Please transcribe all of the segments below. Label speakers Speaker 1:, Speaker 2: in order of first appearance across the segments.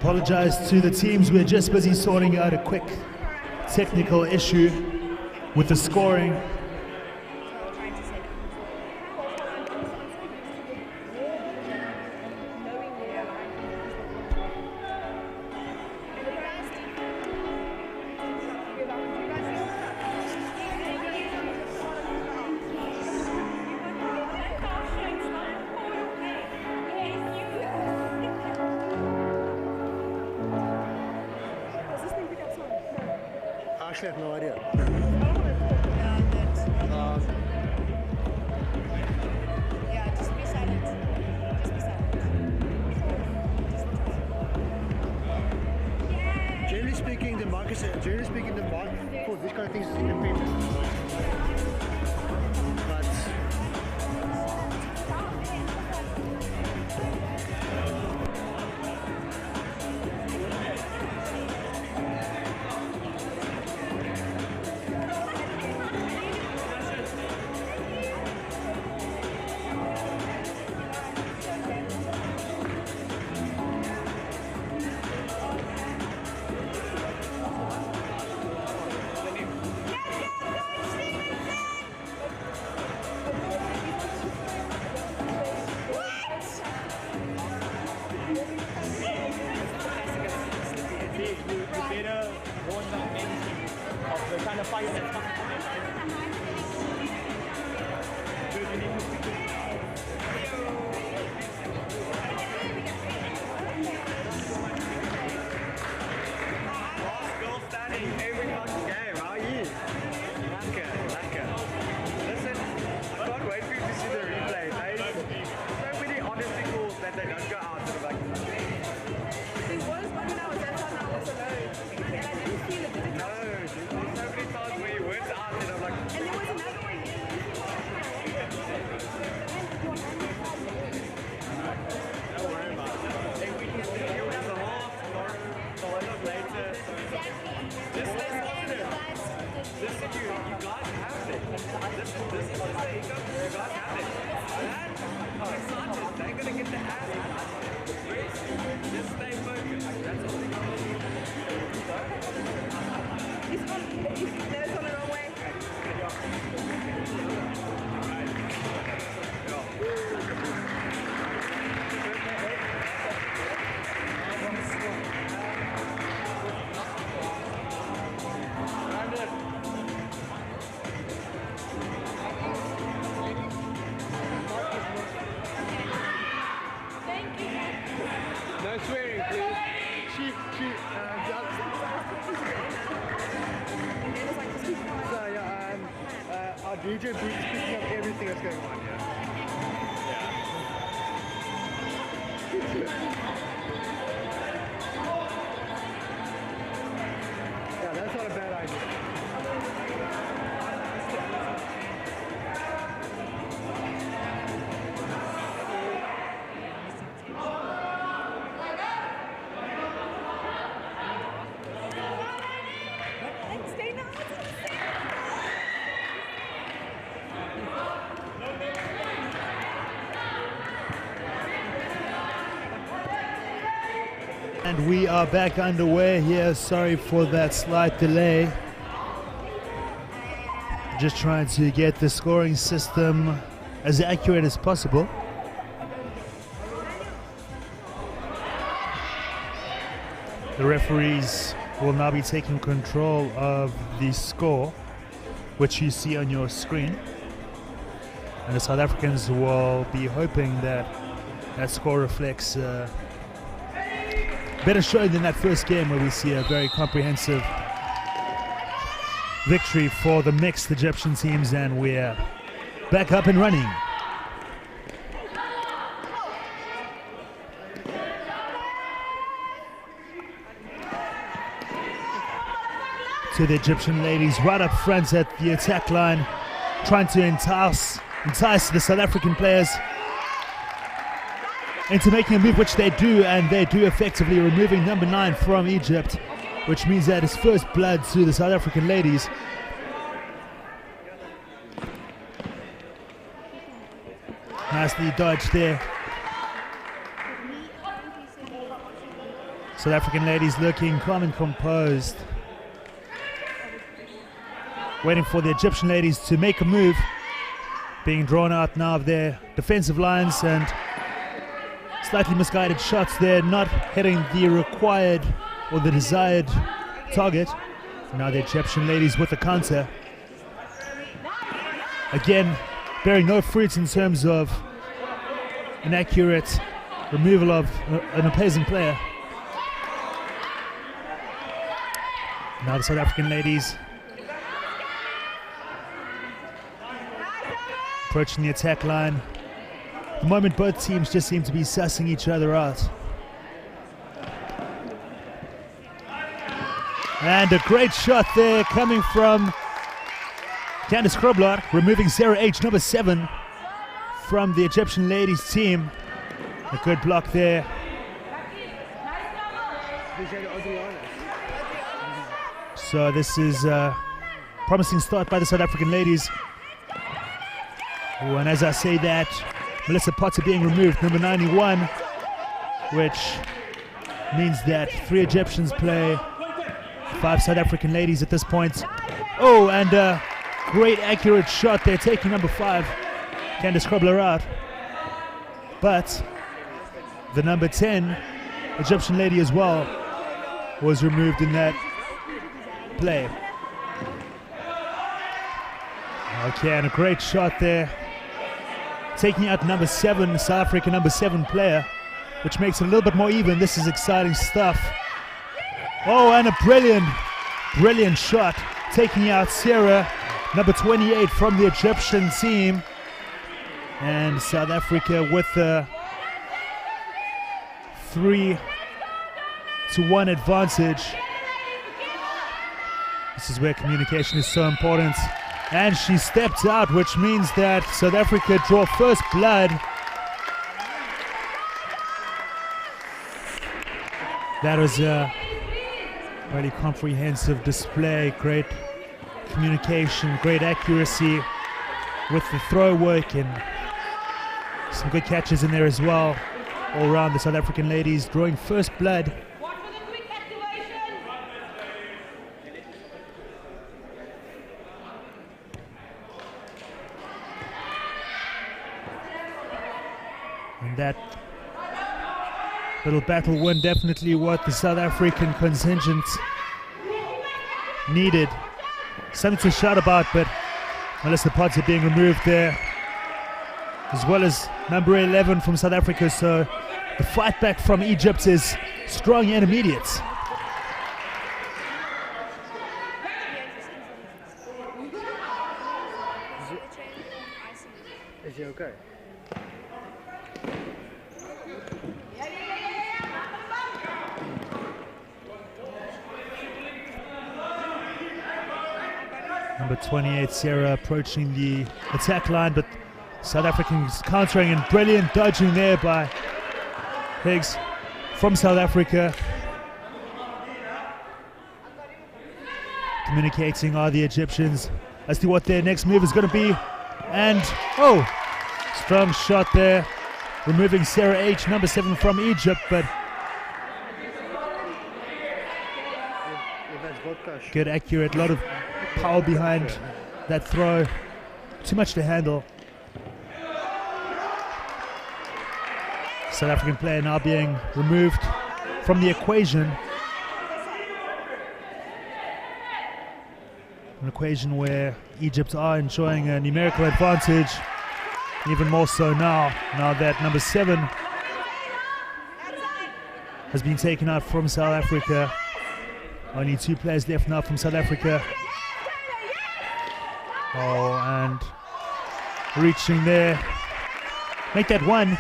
Speaker 1: Apologize to the teams, we're just busy sorting out a quick technical issue with the scoring.
Speaker 2: I actually have no idea.
Speaker 3: Yeah, just be silent. Just be silent.
Speaker 2: Generally speaking, the market for this kind of things is independent. But DJ Booth is picking up everything that's going on, yeah. Yeah, that's not a bad idea.
Speaker 1: And we are back underway here. Sorry for that slight delay. Just trying to get the scoring system as accurate as possible. The referees will now be taking control of the score, which you see on your screen. And the South Africans will be hoping that that score reflects better show than that first game, where we see a very comprehensive victory for the mixed Egyptian teams, and we're back up and running. To the Egyptian ladies right up front at the attack line, trying to entice the South African players into making a move, which they do, and they do effectively, removing number 9 from Egypt, which means that it's first blood to the South African ladies. Nicely dodged there. South African ladies looking calm and composed, waiting for the Egyptian ladies to make a move, being drawn out now of their defensive lines, and slightly misguided shots there, not hitting the required or the desired target. Now the Egyptian ladies with the counter. Again, bearing no fruits in terms of an accurate removal of an opposing player. Now the South African ladies approaching the attack line. At the moment, both teams just seem to be sussing each other out. And a great shot there coming from Candice Krobler, removing Sarah H, number 7, from the Egyptian ladies team. A good block there. So this is a promising start by the South African ladies. And as I say that, Melissa Potter being removed, number 91, which means that 3 Egyptians play 5 South African ladies at this point. Oh, and a great accurate shot there, taking number 5, Candice Krobler, out. But the number 10 Egyptian lady as well was removed in that play. Okay, and a great shot there, taking out number 7, South Africa number 7 player, which makes it a little bit more even. This is exciting stuff. Oh, and a brilliant shot, taking out Sarah, number 28 from the Egyptian team. And South Africa with a 3-1 advantage. This is where communication is so important. And she stepped out, which means that South Africa draw first blood. That was a really comprehensive display, great communication, great accuracy with the throw work, and some good catches in there as well. All around, the South African ladies drawing first blood. And that little battle win definitely what the South African contingent needed. Something to shout about, but Melissa Potter being removed there, as well as number 11 from South Africa. So the fight back from Egypt is strong and immediate.
Speaker 2: Is he okay?
Speaker 1: Number 28, Sarah, approaching the attack line, but South Africans countering, and brilliant dodging there by Higgs from South Africa. Communicating are the Egyptians as to what their next move is going to be. And, oh, strong shot there, removing Sarah H, number 7 from Egypt, but good, accurate, a lot of power behind that throw. Too much to handle. South African player now being removed from the equation. An equation where Egypt are enjoying a numerical advantage, even more so now that number 7 has been taken out from South Africa. Only 2 players left now from South Africa. Oh, and reaching there. Make that 1.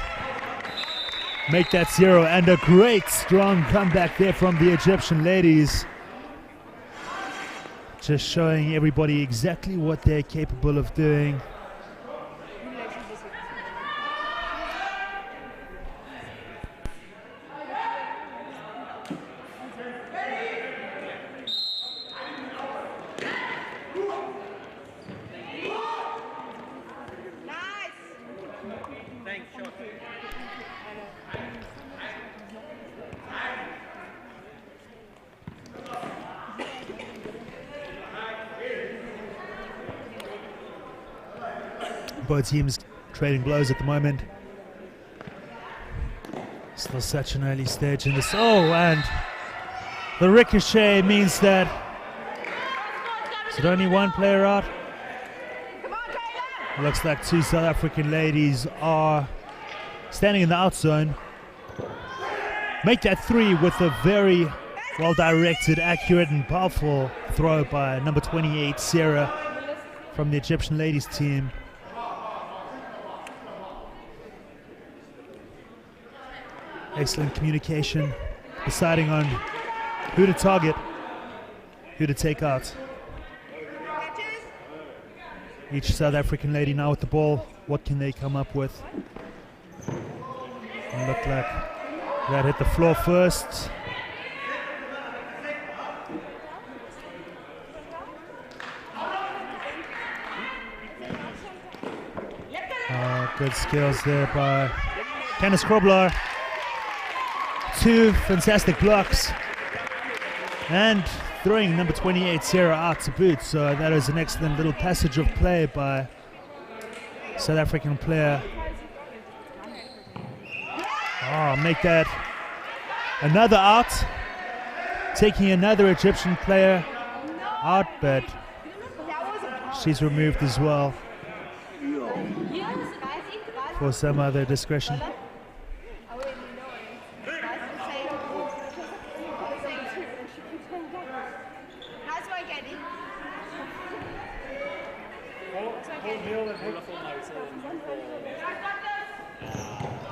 Speaker 1: Make that 0. And a great strong comeback there from the Egyptian ladies. Just showing everybody exactly what they're capable of doing. Both teams trading blows at the moment. Still such an early stage in this. Oh, and the ricochet means that is it only one player out? Looks like two South African ladies are standing in the out zone. Make that three with a very well-directed, accurate and powerful throw by number 28, Sarah, from the Egyptian ladies team. Excellent communication, deciding on who to target, who to take out. Each South African lady now with the ball. What can they come up with? And looked like that hit the floor first. Good skills there by Candice Krobler. Two fantastic blocks. And throwing number 28, Sarah, out to boot. So that is an excellent little passage of play by South African player. Oh, make that another out. Taking another Egyptian player out, but she's removed as well for some other discretion.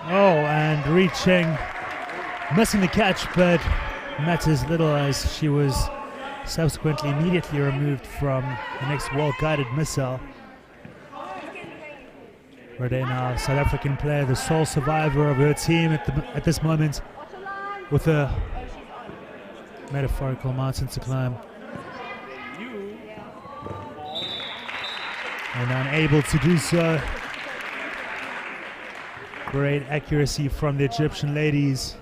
Speaker 1: Oh, and reaching, missing the catch, but matters little as she was subsequently immediately removed from the next well-guided missile. Rodena, South African player, the sole survivor of her team at this moment, with a metaphorical mountain to climb. And unable to do so. Great accuracy from the Egyptian ladies.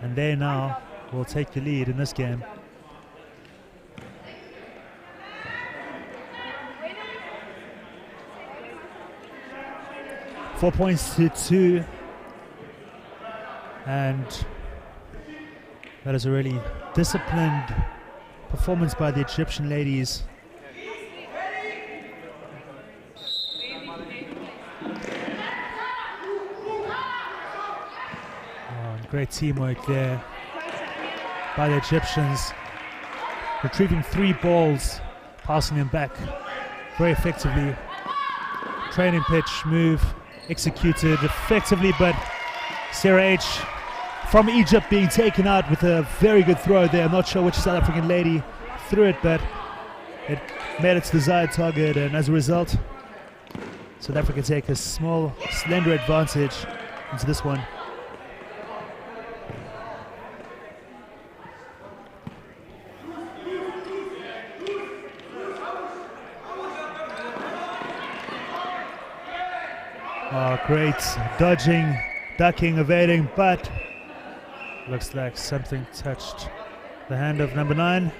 Speaker 1: And they now will take the lead in this game. Four points to 2. And that is a really disciplined performance by the Egyptian ladies. Great teamwork there by the Egyptians, retrieving 3 balls, passing them back very effectively. Training pitch move executed effectively, but Sarah H from Egypt being taken out with a very good throw there. I'm not sure which South African lady threw it, but it made its desired target, and as a result, South Africa take a small, slender advantage into this one. Oh, great dodging, ducking, evading, but looks like something touched the hand of number 9.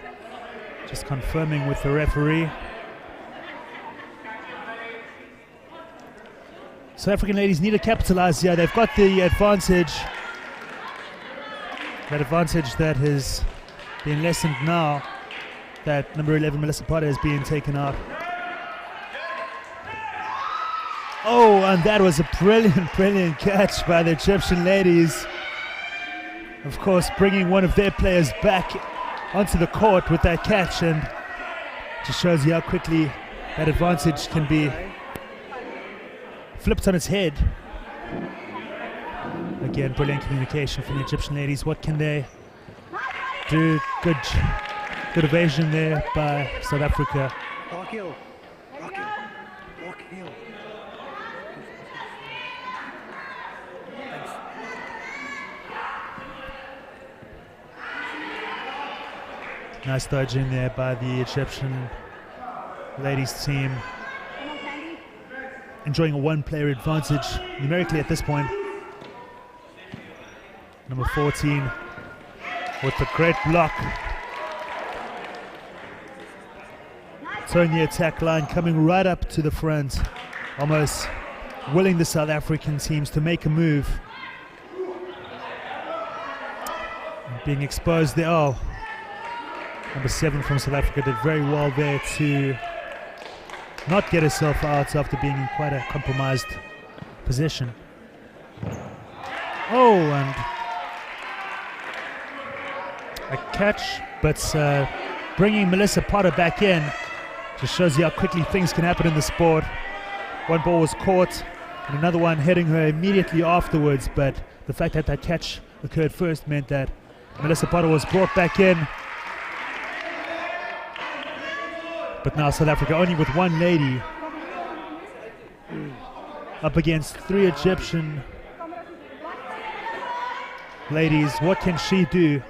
Speaker 1: Just confirming with the referee. South African ladies need to capitalize here. They've got the advantage. That advantage that has been lessened now that number 11, Melissa Potter, is being taken out. Oh, and that was a brilliant catch by the Egyptian ladies. Of course, bringing one of their players back onto the court with that catch, and just shows you how quickly that advantage can be flipped on its head. Again, brilliant communication from the Egyptian ladies. What can they do? Good evasion there by South Africa.
Speaker 2: Walk heel. Walk heel. Walk heel.
Speaker 1: Nice dodging there by the Egyptian ladies team. Enjoying a 1-player advantage numerically at this point. Number 14 with a great block. Turn the attack line coming right up to the front. almost willing the South African teams to make a move. Being exposed there. Oh, number 7 from South Africa did very well there to not get herself out after being in quite a compromised position. Oh, and a catch, but bringing Melissa Potter back in just shows you how quickly things can happen in the sport. One ball was caught and another one hitting her immediately afterwards, but the fact that that catch occurred first meant that Melissa Potter was brought back in. But now South Africa only with one lady up against 3 Egyptian ladies. What can she do?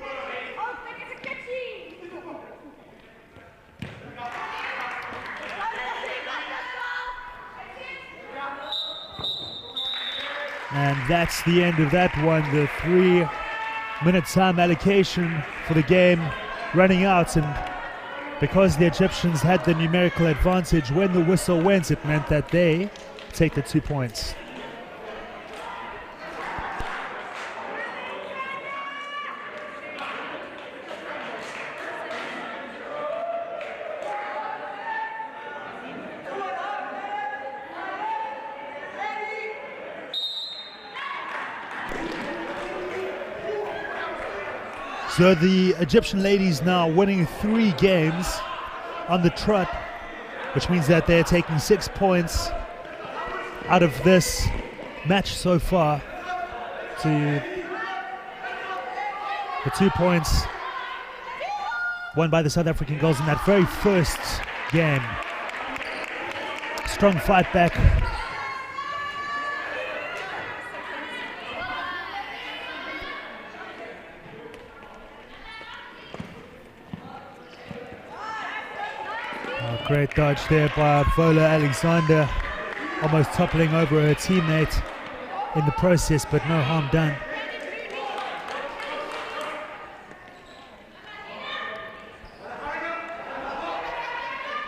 Speaker 1: And that's the end of that one. The 3-minute time allocation for the game running out, and because the Egyptians had the numerical advantage when the whistle went, it meant that they take the 2 points. So the Egyptian ladies now winning 3 games on the trot, which means that they're taking 6 points out of this match so far to the 2 points won by the South African girls in that very first game. Strong fight back. Great dodge there by Vola Alexander, almost toppling over her teammate in the process, but no harm done.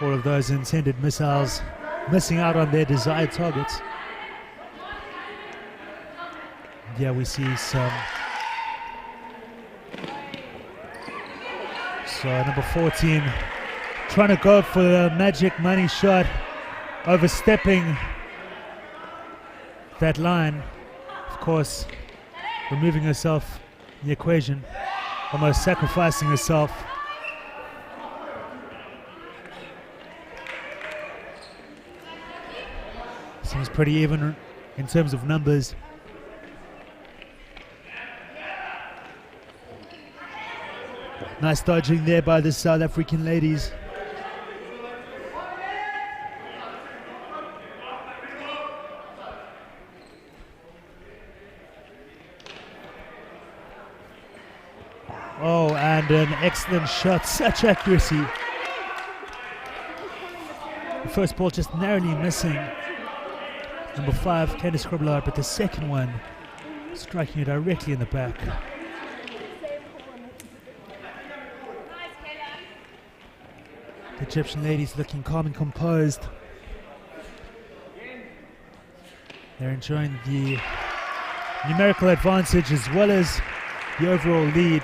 Speaker 1: All of those intended missiles missing out on their desired targets. Yeah, we see some. So number 14 trying to go for the magic money shot, overstepping that line. Of course, removing herself in the equation, almost sacrificing herself. Seems pretty even in terms of numbers. Nice dodging there by the South African ladies. Oh, and an excellent shot, such accuracy. The first ball just narrowly missing number 5, Candice Kribler, but the second one striking her directly in the back. The Egyptian ladies looking calm and composed. They're enjoying the numerical advantage as well as the overall lead.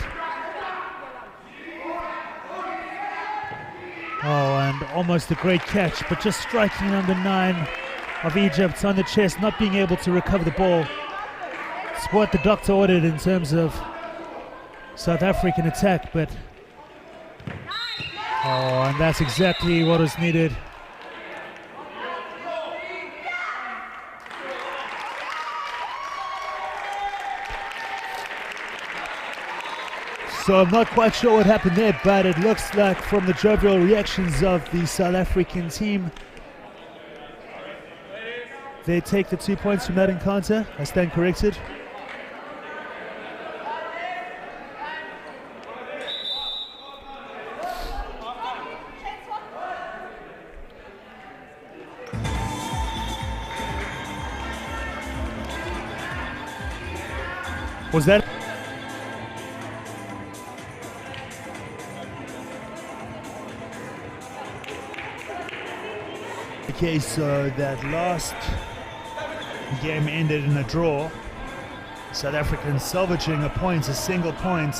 Speaker 1: Oh, and almost a great catch, but just striking number 9 of Egypt on the chest, not being able to recover the ball. It's what the doctor ordered in terms of South African attack, but oh, and that's exactly what was needed. So I'm not quite sure what happened there, but it looks like from the jovial reactions of the South African team, they take the 2 points from that encounter. I stand corrected. Was that? Okay, so that last game ended in a draw. South Africans salvaging a single point,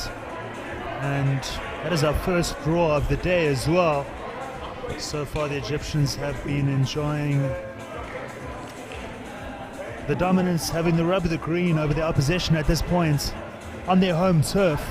Speaker 1: and that is our first draw of the day as well. So far the Egyptians have been enjoying the dominance, having the rub of the green over the opposition at this point on their home turf.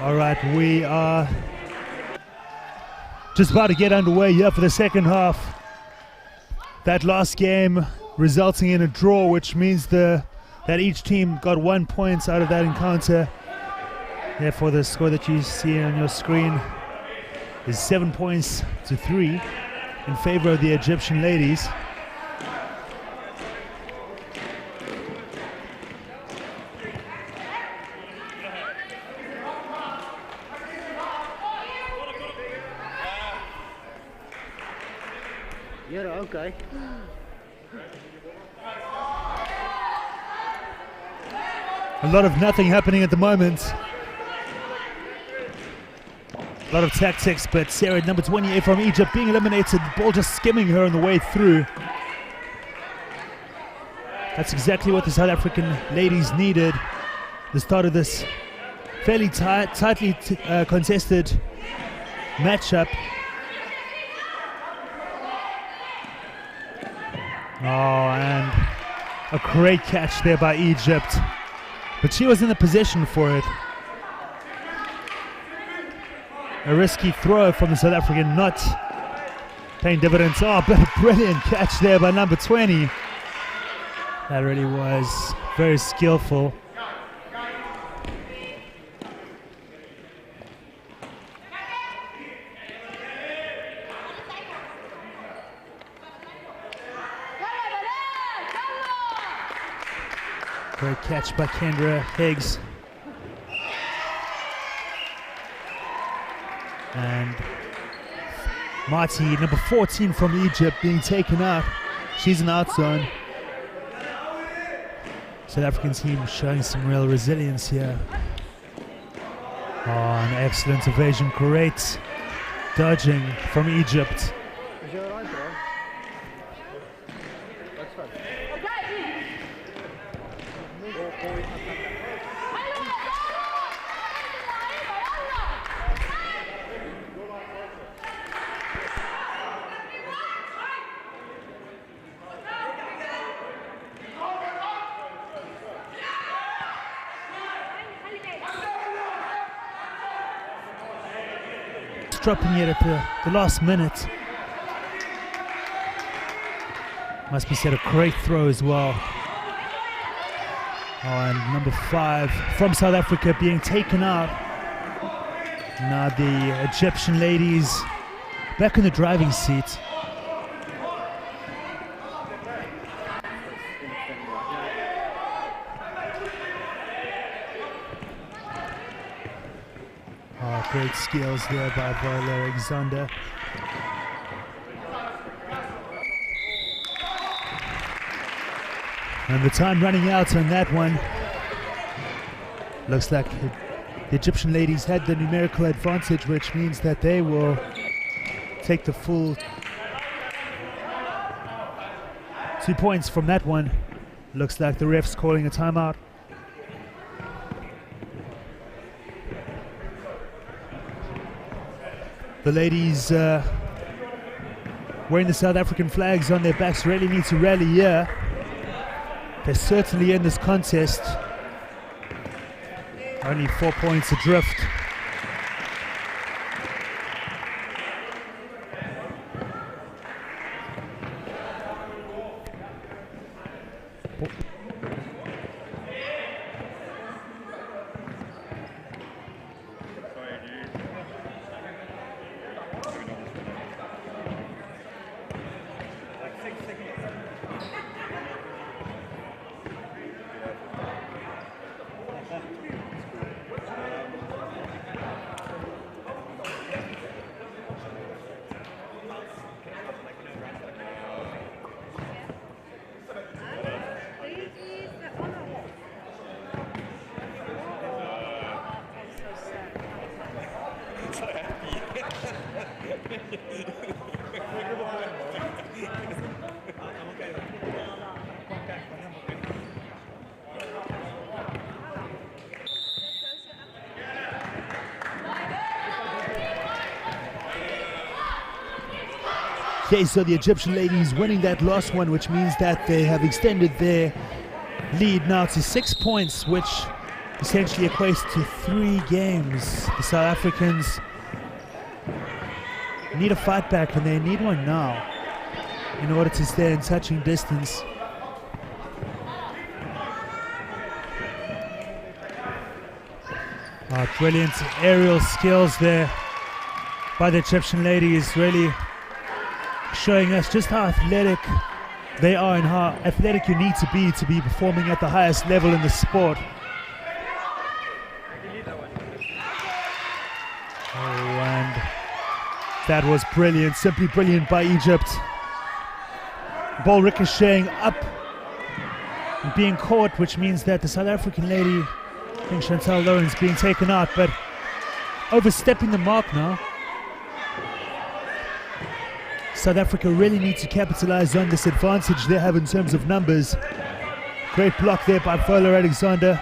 Speaker 1: All right, we are just about to get underway here for the second half. That last game resulting in a draw, which means that each team got 1 point out of that encounter. Therefore, the score that you see on your screen is 7 points to 3 in favor of the Egyptian ladies.
Speaker 2: Yeah, okay.
Speaker 1: A lot of nothing happening at the moment. A lot of tactics, but Sarah, number 28 from Egypt, being eliminated. The ball just skimming her on the way through. That's exactly what the South African ladies needed. The start of this fairly tightly contested matchup. Oh, and a great catch there by Egypt. But she was in the position for it. A risky throw from the South African, not paying dividends. Oh, but a brilliant catch there by number 20. That really was very skillful. Great catch by Kendra Higgs. And Marty, number 14 from Egypt, being taken out. She's an out zone. South African team showing some real resilience here. Oh, an excellent evasion. Great dodging from Egypt.
Speaker 2: Is you alright, bro? That's fine.
Speaker 1: Dropping it at the last minute. Must be said, a great throw as well. Oh, and number 5 from South Africa being taken out. Now the Egyptian ladies back in the driving seat. Oh, great skills there by Viola Alexander. And the time running out on that one. Looks like the Egyptian ladies had the numerical advantage, which means that they will take the full 2 points from that one. Looks like the ref's calling a timeout. The ladies wearing the South African flags on their backs really need to rally here. They're certainly in this contest. Only 4 points adrift. Okay, so the Egyptian ladies winning that last one, which means that they have extended their lead now to 6 points, which essentially equates to 3 games. The South Africans need a fight back, and they need one now in order to stay in touching distance. Brilliant aerial skills there by the Egyptian ladies, really showing us just how athletic they are and how athletic you need to be performing at the highest level in the sport. Oh, and that was brilliant, simply brilliant by Egypt. Ball ricocheting up and being caught, which means that the South African lady, I think Chantal Lawrence, being taken out, but overstepping the mark now. South Africa really need to capitalize on this advantage they have in terms of numbers. Great block there by Fowler Alexander.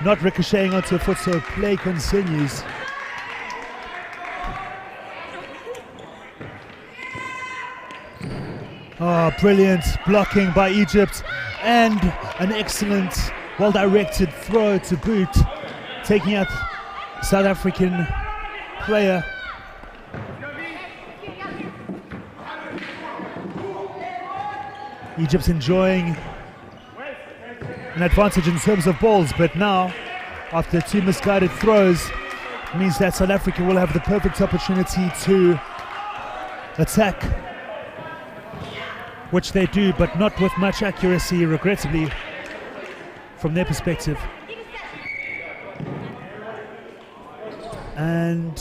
Speaker 1: Not ricocheting onto a foot, so play continues. Oh, brilliant blocking by Egypt and an excellent, well-directed throw to boot, taking out South African player. Egypt's enjoying an advantage in terms of balls, but now, after two misguided throws, it means that South Africa will have the perfect opportunity to attack, which they do, but not with much accuracy, regrettably, from their perspective. And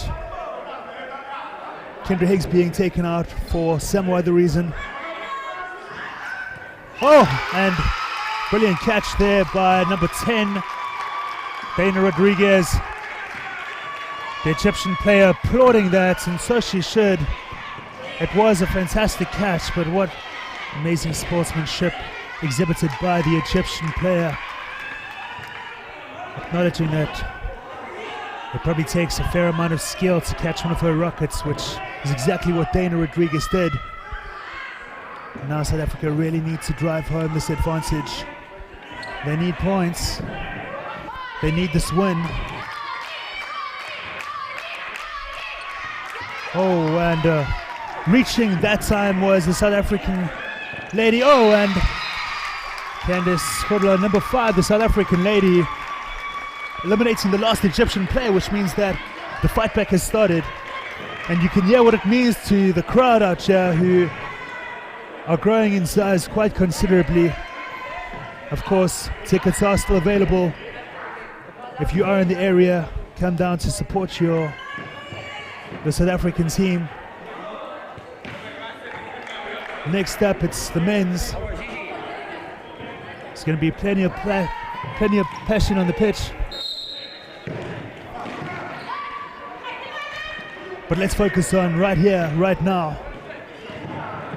Speaker 1: Kendra Higgs being taken out for some other reason. Oh, and brilliant catch there by number 10, Dana Rodriguez. The Egyptian player applauding that, and so she should. It was a fantastic catch, but what amazing sportsmanship exhibited by the Egyptian player. Acknowledging that it probably takes a fair amount of skill to catch one of her rockets, which is exactly what Dana Rodriguez did. Now South Africa really need to drive home this advantage. They need points. They need this win. Oh, and reaching that time was the South African lady. Oh, and Candice Kobler, number 5, the South African lady, eliminating the last Egyptian player, which means that the fight back has started. And you can hear what it means to the crowd out here, who are growing in size quite considerably. Of course, tickets are still available. If you are in the area, come down to support the South African team. Next up, it's the men's. There's going to be plenty of passion on the pitch. But let's focus on right here, right now,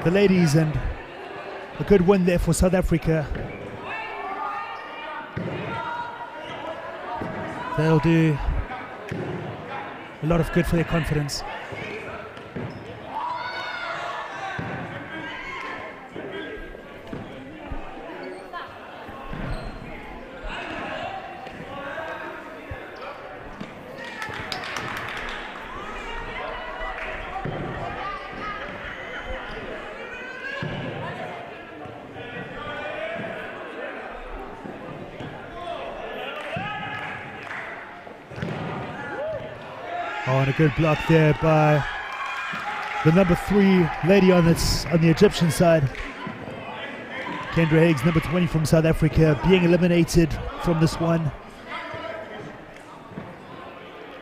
Speaker 1: the ladies, and a good win there for South Africa. They'll do a lot of good for their confidence. Oh, and a good block there by the number 3 lady on the Egyptian side. Kendra Higgs, number 20 from South Africa, being eliminated from this one.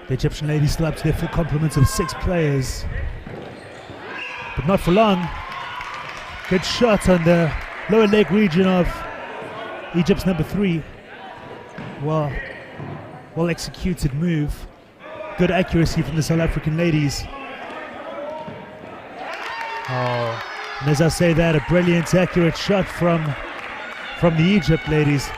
Speaker 1: The Egyptian ladies still up to their full complement of 6 players, but not for long. Good shot on the lower leg region of Egypt's number 3. Well executed move. Good accuracy from the South African ladies. Oh, and as I say that, a brilliant, accurate shot from the Egypt ladies.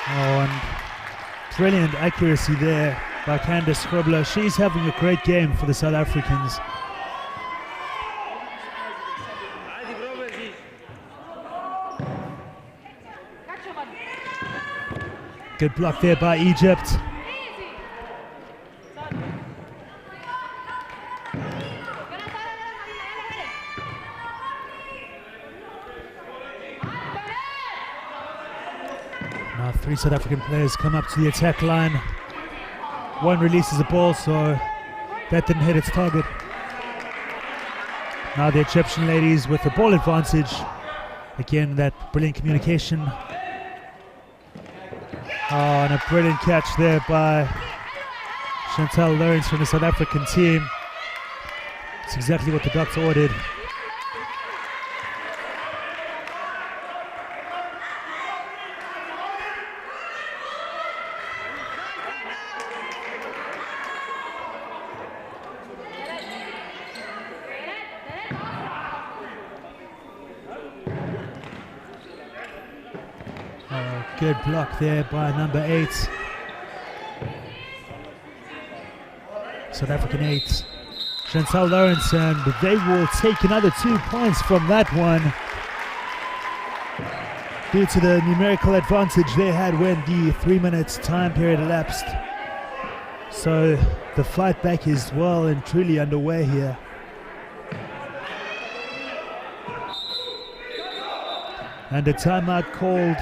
Speaker 1: Oh, and brilliant accuracy there by Candice Kobler. She's having a great game for the South Africans. Good block there by Egypt. Now 3 South African players come up to the attack line. One releases the ball, so that didn't hit its target. Now the Egyptian ladies with the ball advantage. Again, that brilliant communication. Oh, and a brilliant catch there by Chantal Lawrence from the South African team. It's exactly what the doctor ordered. Good block there by number 8. South African 8. Chantal Lawrence, and they will take another 2 points from that one due to the numerical advantage they had when the 3 minutes time period elapsed. So the fight back is well and truly underway here. And a timeout called.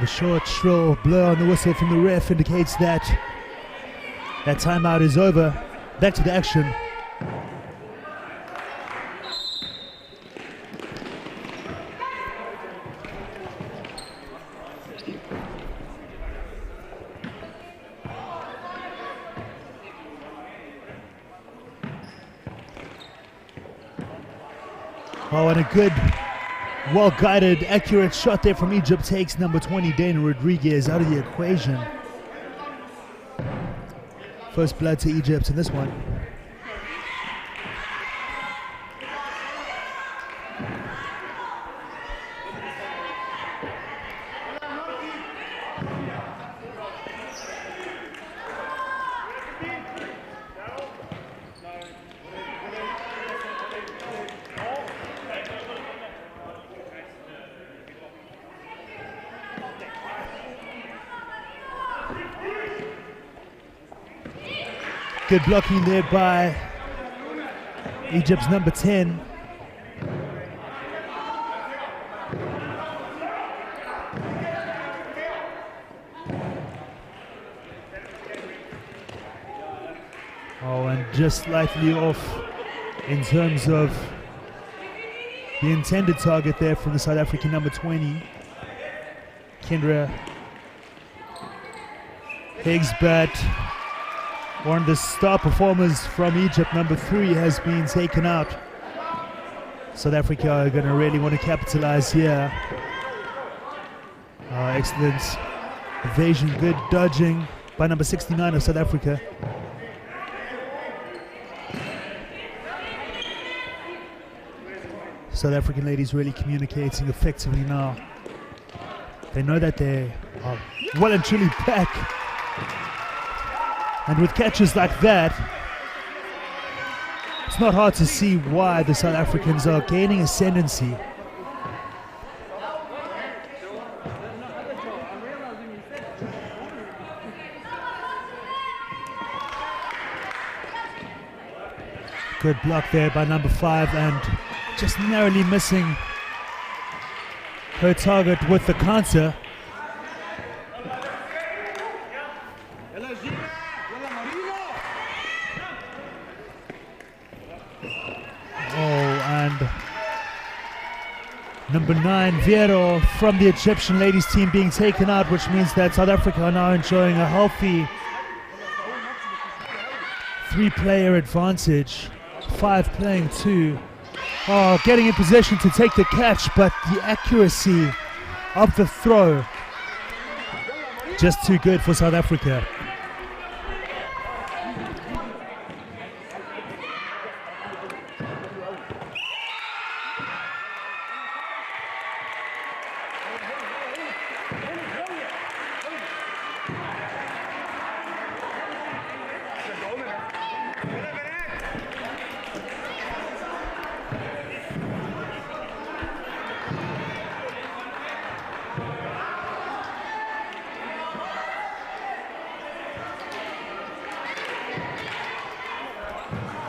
Speaker 1: The short, shrill blur on the whistle from the ref indicates that that timeout is over. Back to the action. Oh, and a good, well-guided, accurate shot there from Egypt takes number 20, Dana Rodriguez, out of the equation. First blood to Egypt in this one. Good blocking there by Egypt's number 10. Oh, and just slightly off in terms of the intended target there from the South African number 20, Kendra Higgs, but one of the star performers from Egypt, number 3, has been taken out. South Africa are going to really want to capitalize here. Excellent evasion, good dodging by number 69 of South Africa. South African ladies really communicating effectively now. They know that they are well and truly back. And with catches like that, it's not hard to see why the South Africans are gaining ascendancy Good block there by number 5 and just narrowly missing her target with the counter. And number 9, Vero from the Egyptian ladies team being taken out, which means that South Africa are now enjoying a healthy 3-player advantage. 5 playing 2. Oh, getting in position to take the catch, but the accuracy of the throw just too good for South Africa.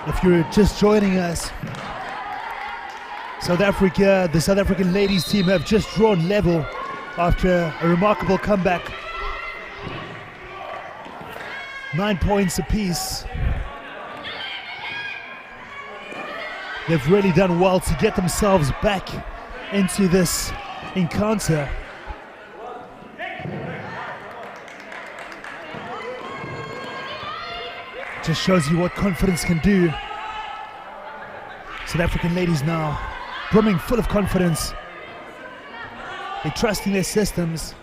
Speaker 1: If you're just joining us, the South African ladies team have just drawn level after a remarkable comeback. 9 points apiece. They've really done well to get themselves back into this encounter. Just shows you what confidence can do. South African ladies now brimming full of confidence. They're trusting their systems.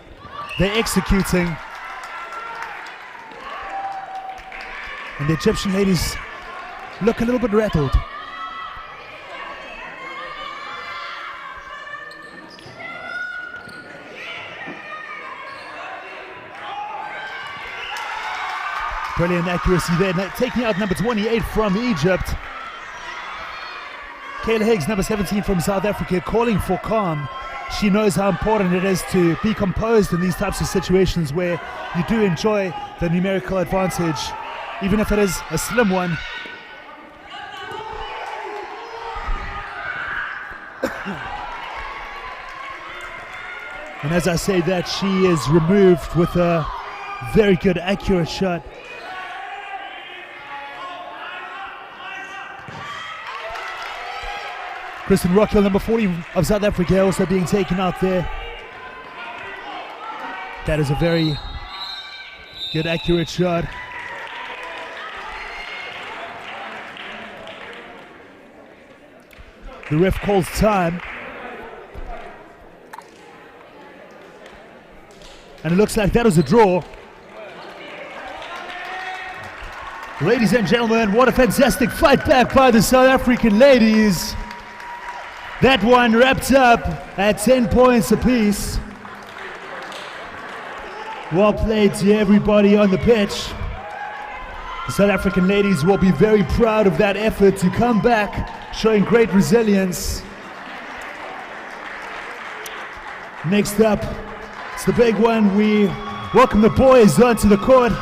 Speaker 1: They're executing. And the Egyptian ladies look a little bit rattled. Brilliant accuracy there, taking out number 28 from Egypt. Kayla Higgs, number 17 from South Africa, calling for calm. She knows how important it is to be composed in these types of situations where you do enjoy the numerical advantage, even if it is a slim one. And as I say that, she is removed with a very good accurate shot. Kristen Rockwell, number 40 of South Africa, also being taken out there. That is a very good accurate shot. The ref calls time. And it looks like that was a draw. Ladies and gentlemen, what a fantastic fight back by the South African ladies. That one wrapped up at 10 points apiece. Well played to everybody on the pitch. The South African ladies will be very proud of that effort to come back, showing great resilience. Next up, it's the big one. We welcome the boys onto the court.